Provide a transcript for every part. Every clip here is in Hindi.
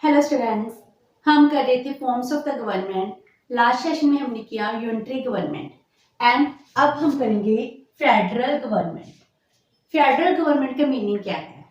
हेलो स्टूडेंट्स, हम कर रहे थे forms of the government. Last session में हमने किया यूनिटरी गवर्नमेंट एंड अब हम करेंगे फेडरल गवर्नमेंट। फेडरल गवर्नमेंट का मीनिंग क्या है?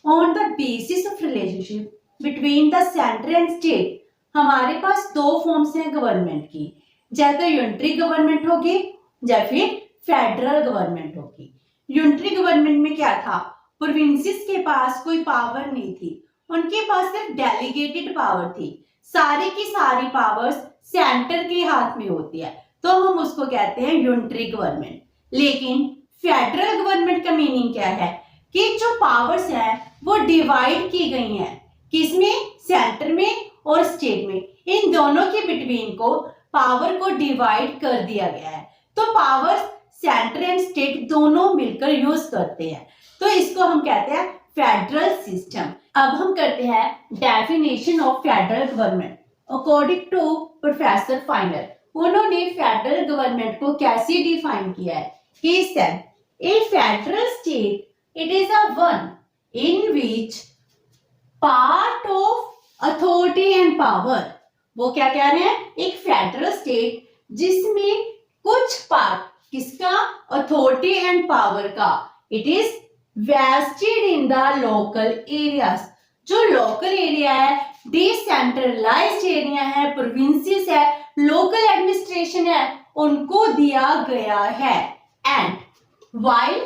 On the basis of relationship between the centre and state, हमारे पास दो फॉर्म्स हैं गवर्नमेंट की, या तो यूनिटरी गवर्नमेंट होगी या फिर फेडरल गवर्नमेंट होगी। यूनिटरी गवर्नमेंट में क्या था? प्रोविंसेस के पास कोई पावर नहीं थी, उनके पास सिर्फ डेलीगेटेड पावर थी। सारी की सारी पावर्स सेंटर के हाथ में होती है, तो हम उसको कहते हैं यूनिटरी गवर्नमेंट। लेकिन फेडरल गवर्नमेंट का मीनिंग क्या है कि जो पावर्स है वो डिवाइड की गई हैं, किसमें? सेंटर में और स्टेट में। इन दोनों के बिटवीन को पावर को डिवाइड कर दिया गया है, तो पावर्स सेंटर एंड स्टेट दोनों मिलकर यूज करते हैं, तो इसको हम कहते हैं फेडरल सिस्टम। अब हम करते हैं definition of federal government according to professor Finer. उन्होंने फेडरल गवर्नमेंट को कैसे डिफाइन किया है? He said, a federal state, it is a one in which part of authority and power, वो क्या कह रहे हैं? एक फेडरल स्टेट जिसमें कुछ पार्ट किसका? अथॉरिटी एंड पावर का। It is vested in the local areas, जो लोकल एरिया है, डिसेंट्रलाइज्ड एरिया है, प्रोविंसेस है, लोकल एडमिनिस्ट्रेशन है, उनको दिया गया है। एंड वाइल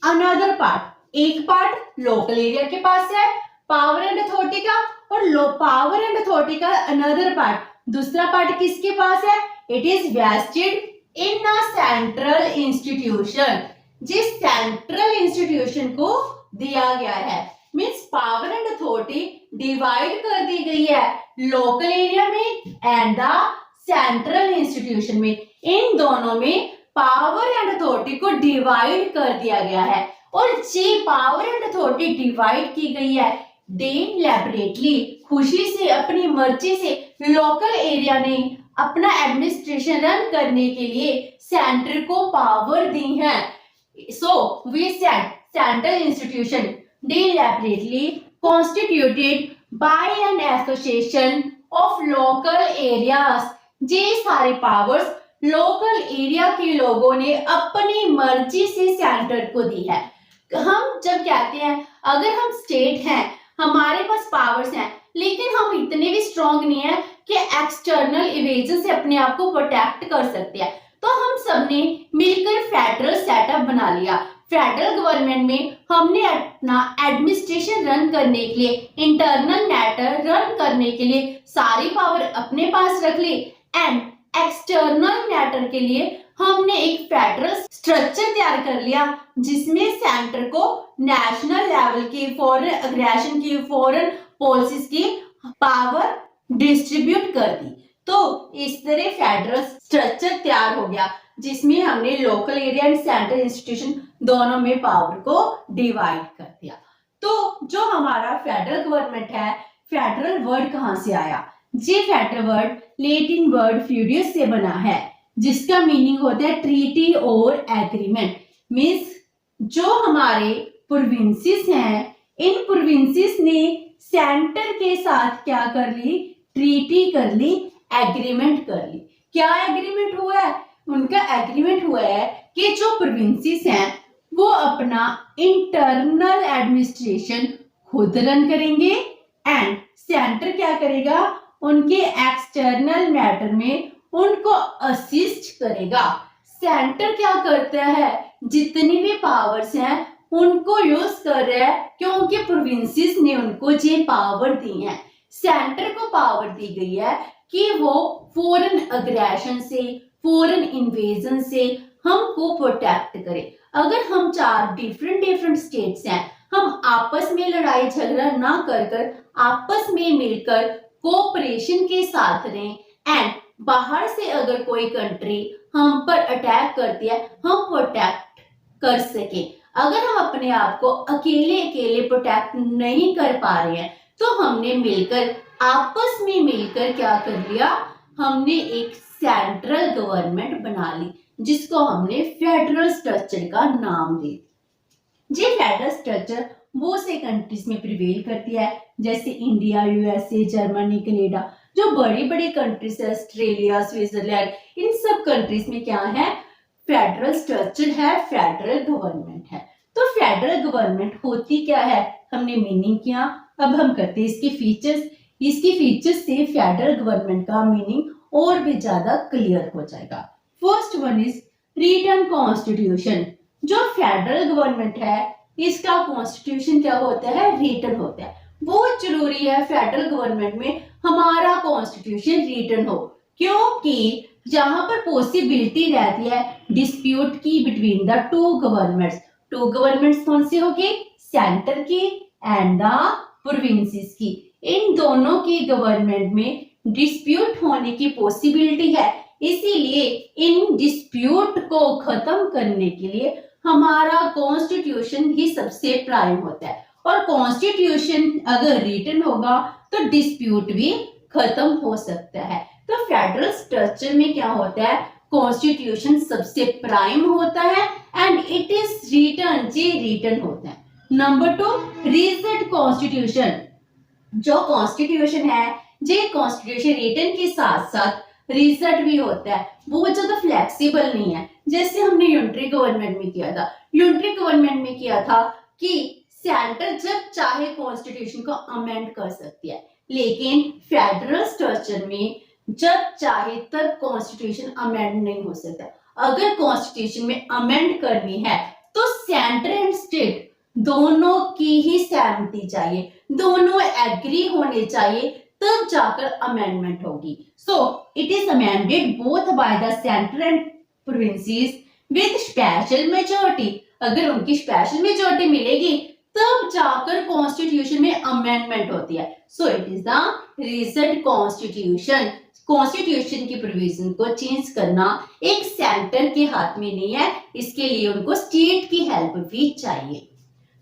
अनदर पार्ट, एक पार्ट लोकल एरिया के पास है पावर एंड अथॉरिटी का, और पावर एंड अथॉरिटी का अनदर पार्ट, दूसरा पार्ट किसके पास है? It is vested in a central institution, जिस सेंट्रल इंस्टीट्यूशन को दिया गया है। Means power and authority divide कर दी गई है लोकल एरिया में एंड द सेंट्रल इंस्टीट्यूशन में। इन दोनों में पावर एंड अथॉरिटी को डिवाइड कर दिया गया है, और ये पावर एंड अथॉरिटी डिवाइड की गई है डेलिबरेटली, खुशी से, अपनी मर्जी से लोकल एरिया ने अपना एडमिनिस्ट्रेशन रन करने के लिए सेंटर को पावर दी है। So we said central institution deliberately constituted by an association of local areas, ये सारे पावर्स लोकल एरिया के लोगों ने अपनी मर्जी से सेंटर को दी है। हम जब कहते हैं अगर हम स्टेट हैं, हमारे पास पावर्स हैं, लेकिन हम इतने भी स्ट्रॉन्ग नहीं है कि एक्सटर्नल इवेजन से अपने आप को प्रोटेक्ट कर सकते हैं, तो हम सबने मिलकर फेडरल सेटअप बना लिया। फेडरल गवर्नमेंट में हमने अपना एडमिनिस्ट्रेशन रन करने के लिए, इंटरनल मैटर रन करने के लिए सारी पावर अपने पास रख ली, एंड एक्सटर्नल मैटर के लिए हमने एक फेडरल स्ट्रक्चर तैयार कर लिया, जिसमें सेंटर को नेशनल लेवल की फॉरेन अग्रेशन की, फॉरेन पॉलिसीज की पावर डिस्ट्रीब्यूट कर दी। तो इस तरह फेडरल स्ट्रक्चर तैयार हो गया, जिसमें हमने local area and central institution दोनों में पावर को डिवाइड कर दिया। तो जो हमारा फेडरल गवर्नमेंट है, फेडरल वर्ड कहां से आया? ये फेडरल वर्ड लैटिन वर्ड फ्यूडियस से बना है, जिसका मीनिंग होता है ट्रीटी और एग्रीमेंट। मीन्स जो हमारे प्रोविंसेस हैं, इन प्रोविंसेस ने सेंटर के साथ क्या कर ली? ट्रीटी कर ली, एग्रीमेंट कर ली। क्या एग्रीमेंट हुआ है? उनका एग्रीमेंट हुआ है कि जो प्रोविंसेस हैं वो अपना इंटरनल एडमिनिस्ट्रेशन खुद रन करेंगे, एंड सेंटर क्या करेगा? उनके एक्सटर्नल मैटर में उनको असिस्ट करेगा। सेंटर क्या करता है? जितनी भी पावर्स हैं उनको यूज कर रहा है, क्योंकि प्रोविंसेस ने उनको ये पावर दी है। सेंटर को पावर दी गई है कि वो फॉरेन अग्रेशन से, फॉरेन इन्वेजन से हमको प्रोटेक्ट करे। अगर हम चार डिफरेंट स्टेट्स हैं, हम आपस में लड़ाई झगड़ा ना कर आपस में मिलकर कोऑपरेशन के साथ रहें, एंड बाहर से अगर कोई कंट्री हम पर अटैक करती है, हम प्रोटेक्ट कर सके। अगर हम अपने आप को अकेले प्रोटेक्ट नहीं कर पा रहे हैं, तो हमने मिलकर, आपस में मिलकर क्या कर लिया? हमने एक सेंट्रल गवर्नमेंट बना ली, जिसको हमने फेडरल स्ट्रक्चर का नाम दे दिया। ये फेडरल स्ट्रक्चर बहुत से कंट्रीज में प्रिवेल करती है, जैसे इंडिया, यूएसए, जर्मनी, कनाडा। जो बड़ी बड़ी कंट्रीज है, ऑस्ट्रेलिया, स्विट्जरलैंड, इन सब कंट्रीज में क्या है, फेडरल स्ट्रक्चर है, फेडरल गवर्नमेंट है। तो फेडरल गवर्नमेंट होती क्या है, हमने मीनिंग किया। अब हम करते हैं इसके फीचर्स। इसके फीचर्स से फेडरल गवर्नमेंट का मीनिंग और भी ज्यादा क्लियर हो जाएगा। First one is written constitution. जो फेडरल गवर्नमेंट है इसका कॉन्स्टिट्यूशन क्या होता है, रिटन होता है। बहुत जरूरी है फेडरल गवर्नमेंट में हमारा कॉन्स्टिट्यूशन रिटन हो, क्योंकि जहां पर पॉसिबिलिटी रहती है डिस्प्यूट की between the two governments. Two governments कौन सी होगी, सेंटर की एंड द प्रोविंसेस की। इन दोनों की गवर्नमेंट में डिस्प्यूट होने की पॉसिबिलिटी है, इसीलिए इन डिस्प्यूट को खत्म करने के लिए हमारा कॉन्स्टिट्यूशन ही सबसे प्राइम होता है। और कॉन्स्टिट्यूशन अगर रिटन होगा तो डिस्प्यूट भी खत्म हो सकता है। तो फेडरल स्ट्रक्चर में क्या होता है, कॉन्स्टिट्यूशन सबसे प्राइम होता है एंड इट इज रिटन, जी रिटन होता है। Number 2, rigid constitution. जो कॉन्स्टिट्यूशन है, ये कॉन्स्टिट्यूशन रिटन के साथ साथ रिजिड भी होता है, बहुत ज्यादा फ्लेक्सिबल नहीं है। जैसे हमने यूनिटरी गवर्नमेंट में किया था, यूनिटरी गवर्नमेंट में किया था कि सेंटर जब चाहे कॉन्स्टिट्यूशन को अमेंड कर सकती है, लेकिन फेडरल स्ट्रक्चर में जब चाहे तब कॉन्स्टिट्यूशन अमेंड नहीं हो सकता। अगर कॉन्स्टिट्यूशन में अमेंड करनी है तो सेंटर एंड स्टेट दोनों की ही सहमति चाहिए, दोनों एग्री होने चाहिए, तब जाकर अमेंडमेंट होगी। So it is amended both by the centre and provinces with special majority. अगर उनकी स्पेशल मेजॉरिटी मिलेगी तब जाकर कॉन्स्टिट्यूशन में अमेंडमेंट होती है। So it is the rigid constitution. Constitution की प्रोविजन को चेंज करना एक सेंटर के हाथ में नहीं है, इसके लिए उनको स्टेट की हेल्प भी चाहिए।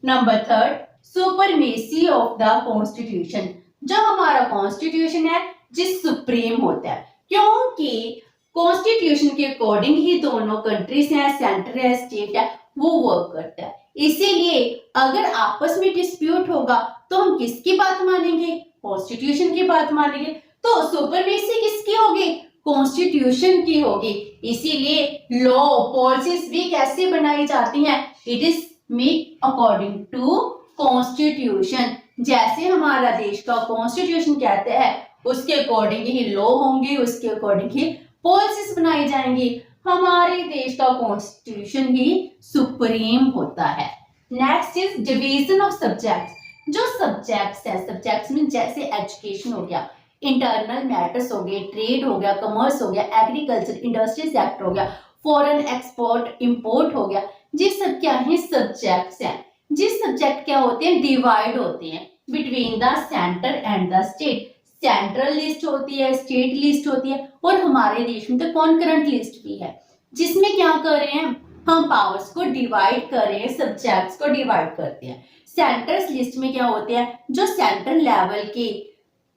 Number 3, supremacy of the constitution. जो हमारा कॉन्स्टिट्यूशन है जिस सुप्रीम होता है, क्योंकि कॉन्स्टिट्यूशन के अकॉर्डिंग ही दोनों कंट्रीज हैं, सेंटर है, स्टेट है, वो वर्क करता है। इसीलिए अगर आपस में डिस्प्यूट होगा तो हम किसकी बात मानेंगे, कॉन्स्टिट्यूशन की बात मानेंगे। तो सुपरमेसी किसकी होगी, कॉन्स्टिट्यूशन की होगी। इसीलिए लॉ पॉलिसीज भी कैसे बनाई जाती हैं, it is made according to constitution. जैसे हमारा देश का कॉन्स्टिट्यूशन कहता है उसके अकॉर्डिंग ही लॉ होंगे, उसके अकॉर्डिंग ही पॉलिसीज बनाई जाएंगी। हमारे देश का कॉन्स्टिट्यूशन ही सुप्रीम होता है। Next is division of subjects. जो सब्जेक्ट्स है, सब्जेक्ट्स में जैसे एजुकेशन हो गया, इंटरनल मैटर्स हो गए, ट्रेड हो गया, कॉमर्स हो गया, एग्रीकल्चर इंडस्ट्री सेक्टर हो गया, फॉरेन एक्सपोर्ट इंपोर्ट हो गया, ये सब क्या है, सब्जेक्ट्स हैं। जिस सब्जेक्ट क्या होते हैं, डिवाइड होते हैं between the centre and the state. Central list होती है, स्टेट लिस्ट होती है, और हमारे देश में तो कॉन्करेंट लिस्ट भी है, जिसमें क्या कर रहे हैं, हम पावर्स को डिवाइड कर रहे हैं, सब्जेक्ट्स को डिवाइड करते हैं। सेंटर्स लिस्ट में क्या होते हैं, जो सेंट्रल लेवल की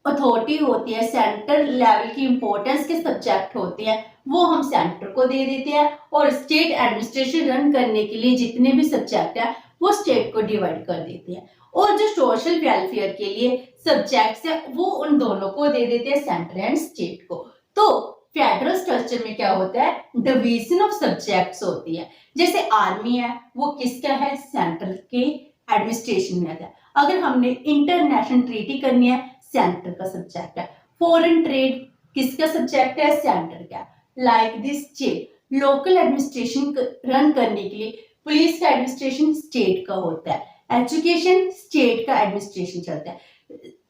अथॉरिटी होती है, सेंटर लेवल की इंपॉर्टेंस के सब्जेक्ट होते हैं, वो हम सेंटर को दे देते हैं, और स्टेट एडमिनिस्ट्रेशन रन करने के लिए जितने भी सब्जेक्ट है वो स्टेट को डिवाइड कर देते हैं। और जो सोशल वेलफेयर के लिए सब्जेक्ट्स है वो उन दोनों को दे देते हैं, सेंटर एंड स्टेट को। तो फेडरल स्ट्रक्चर में क्या होता है, डिवीजन ऑफ सब्जेक्ट्स होती है। जैसे आर्मी है वो किसका है, सेंटर के एडमिनिस्ट्रेशन में आता है। अगर हमने इंटरनेशनल ट्रीटी करनी है, सेंटर का सब्जेक्ट है। फॉरेन ट्रेड किसका सब्जेक्ट है, सेंटर का। Like this state local administration run करने के लिए पुलिस का एडमिनिस्ट्रेशन स्टेट का होता है। एजुकेशन स्टेट का एडमिनिस्ट्रेशन चलता है।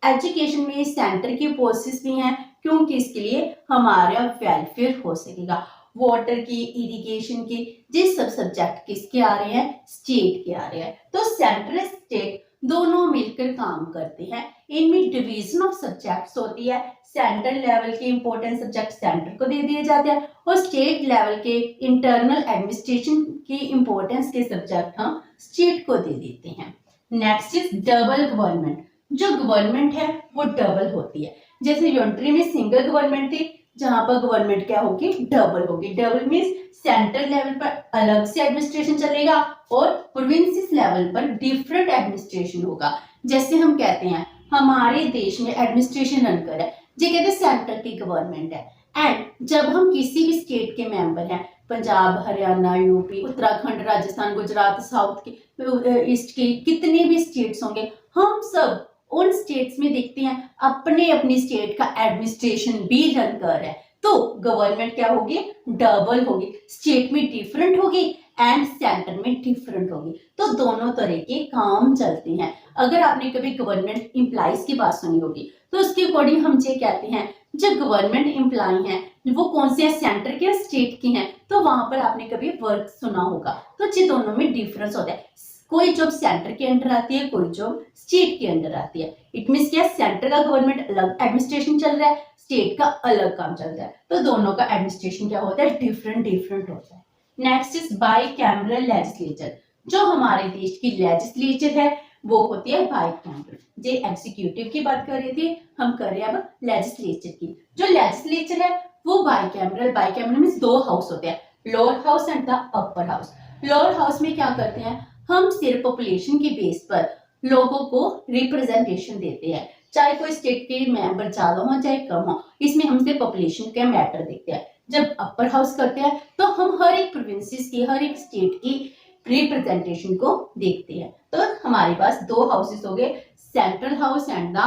एजुकेशन में सेंटर की पॉलिसीज भी हैं, क्योंकि इसके लिए हमारा वेलफेयर हो सकेगा। वाटर की, इरिगेशन की, ये सब सब्जेक्ट किसके आ रहे हैं, स्टेट के आ रहे हैं। तो सेंटर स्टेट दोनों मिलकर काम करते हैं। इनमें डिवीजन ऑफ सब्जेक्ट्स होती है। सेंट्रल लेवल के इंपॉर्टेंट सब्जेक्ट सेंटर को दे दिए जाते हैं, और स्टेट लेवल के इंटरनल एडमिनिस्ट्रेशन की इंपॉर्टेंस के सब्जेक्ट हम स्टेट को दे देते हैं। Next is double government. जो गवर्नमेंट है वो डबल होती है। जैसे यूनिटरी में सिंगल गवर्नमेंट थी, जहां पर गवर्नमेंट क्या होगी, डबल होगी। डबल मीन्स सेंट्रल लेवल पर अलग से एडमिनिस्ट्रेशन चलेगा और प्रोविंसेस लेवल पर डिफरेंट एडमिनिस्ट्रेशन होगा। जैसे हम कहते हैं हमारे देश में एडमिनिस्ट्रेशन रन कर है, ये कहते हैं सेंट्रल की गवर्नमेंट है। एंड जब हम किसी भी स्टेट के मेंबर हैं, पंजाब, हरियाणा, यूपी, उत्तराखंड, राजस्थान, गुजरात, साउथ के, ईस्ट के कितने भी स्टेट्स होंगे, हम सब उन स्टेट्स में देखते हैं अपने अपनी स्टेट का एडमिनिस्ट्रेशन भी रन कर रहा है। तो गवर्नमेंट क्या होगी, डबल होगी। स्टेट में डिफरेंट होगी एंड सेंटर में डिफरेंट होगी, तो दोनों तरह के काम चलते हैं। अगर आपने कभी गवर्नमेंट एम्प्लॉइज की बात सुनी होगी तो उसके अकॉर्डिंग हम ये कहते हैं जो गवर्नमेंट एम्प्लॉय हैं वो कौन से सेंटर के, स्टेट के हैं, तो वहां पर आपने कभी वर्क सुना होगा। तो ये दोनों में डिफरेंस होता है, कोई जॉब सेंटर के अंडर आती है, कोई जॉब स्टेट के अंडर आती है। इट मींस क्या, सेंटर का गवर्नमेंट अलग एडमिनिस्ट्रेशन चल रहा है, स्टेट का अलग काम चल रहा है, तो दोनों का एडमिनिस्ट्रेशन क्या होता है, डिफरेंट डिफरेंट होता है। Next is by cameral legislature. जो हमारे देश की लेजिस्लेचर है वो होती है बाई कैमरल। जे एग्जीक्यूटिव की बात कर रहे थे, हम कर रहे हैं अब लेजिस्लेचर की। जो लेजिस्लेचर है वो बाई कैमरल मीन्स दो हाउस होते हैं, lower house and the upper house. Lower house में क्या करते हैं, हम सिर्फ पॉपुलेशन के बेस पर लोगों को रिप्रेजेंटेशन देते हैं, चाहे कोई स्टेट के मेंबर ज्यादा हो चाहे कम हो, इसमें हम सिर्फ पॉपुलेशन का मैटर देखते हैं। जब अपर हाउस करते हैं तो हम हर एक प्रोविंसेस की, हर एक स्टेट की रिप्रेजेंटेशन को देखते हैं। तो हमारे पास दो हाउसेस हो गए, central house and the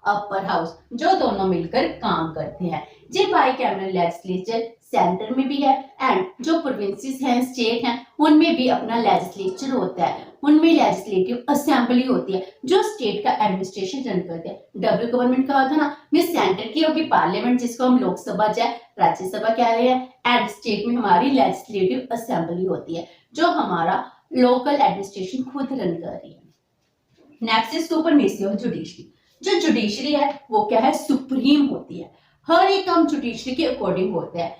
upper house, जो दोनों मिलकर काम करते हैं। जी बाई कैमरल लेजिस्लेचर सेंटर में भी है एंड जो प्रोविंसेस हैं, स्टेट हैं, उनमें भी अपना लेजिस्लेचर होता है, उनमें लेजिस्लेटिव असेंबली होती है जो स्टेट का एडमिनिस्ट्रेशन रन करते हैं। डबल गवर्नमेंट कहा था ना, मींस सेंटर की होगी पार्लियामेंट जिसको हम लोकसभा चाहे राज्यसभा कह रहे हैं, एंड स्टेट में हमारी लेजिस्लेटिव असेंबली होती है जो हमारा लोकल एडमिनिस्ट्रेशन खुद रन कर रही है। Next is supremacy of judiciary. जो जुडिशरी है वो क्या है, सुप्रीम होती है, हर एक काम जुडिशरी के अकॉर्डिंग होता है,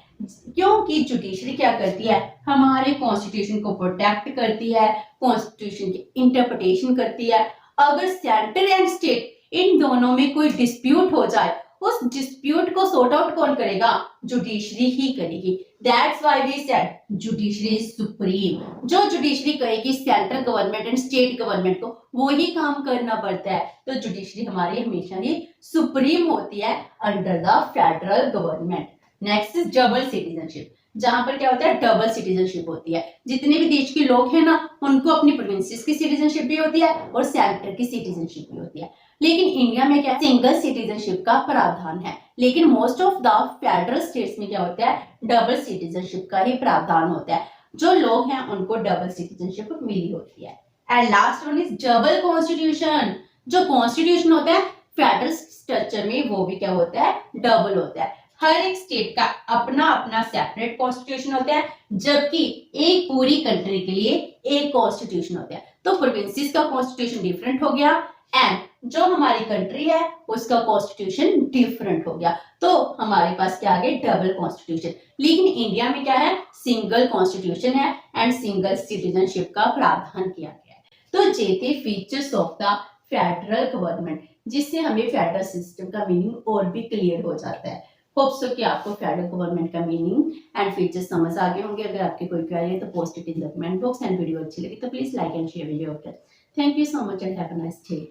क्योंकि जुडिशरी क्या करती है, हमारे कॉन्स्टिट्यूशन को प्रोटेक्ट करती है, कॉन्स्टिट्यूशन की इंटरप्रिटेशन करती है। अगर सेंटर एंड स्टेट इन दोनों में कोई डिस्प्यूट हो जाए, उस डिस्प्यूट को सॉर्ट आउट कौन करेगा, जुडिशरी ही करेगी। That's why we said judiciary is supreme. जो जुडिशरी कहेगी central government and state government को वो ही काम करना पड़ता है, तो जुडिशरी हमारी हमेशा ही सुप्रीम होती है under the federal government. Next is double citizenship, जहां पर क्या होता है, डबल सिटीजनशिप होती है। जितने भी देश के लोग हैं ना, उनको अपनी प्रोविंसेस की सिटीजनशिप भी होती है और सेंटर की सिटीजनशिप भी होती है। लेकिन इंडिया में क्या सिंगल सिटीजनशिप का प्रावधान है, लेकिन most of the federal states में क्या होता है, डबल सिटीजनशिप का ही प्रावधान होता है। जो लोग हैं उनको डबल सिटीजनशिप मिली होती है। And last one is double constitution. जो कॉन्स्टिट्यूशन होता है फेडरल स्ट्रक्चर में वो भी क्या होता है, डबल होता है। हर एक स्टेट का अपना अपना सेपरेट कॉन्स्टिट्यूशन होता है, जबकि एक पूरी कंट्री के लिए एक कॉन्स्टिट्यूशन होता है। तो प्रोविंसेस का कॉन्स्टिट्यूशन डिफरेंट हो गया एंड जो हमारी कंट्री है उसका कॉन्स्टिट्यूशन डिफरेंट हो गया, तो हमारे पास क्या आ गया, डबल कॉन्स्टिट्यूशन। लेकिन इंडिया में क्या है, सिंगल कॉन्स्टिट्यूशन है एंड सिंगल सिटीजनशिप का प्रावधान किया गया है। तो ये थे features of the federal government, जिससे हमें फेडरल सिस्टम का मीनिंग और भी क्लियर हो जाता है। होप सो कि आपको फेडरल गवर्नमेंट का मीनिंग एंड फीचर्स समझ आ गए होंगे। अगर आपकी कोई क्वेरी है तो post it in the comment box and video अच्छी लगी तो please like and share video. Thank you so much and have a nice day.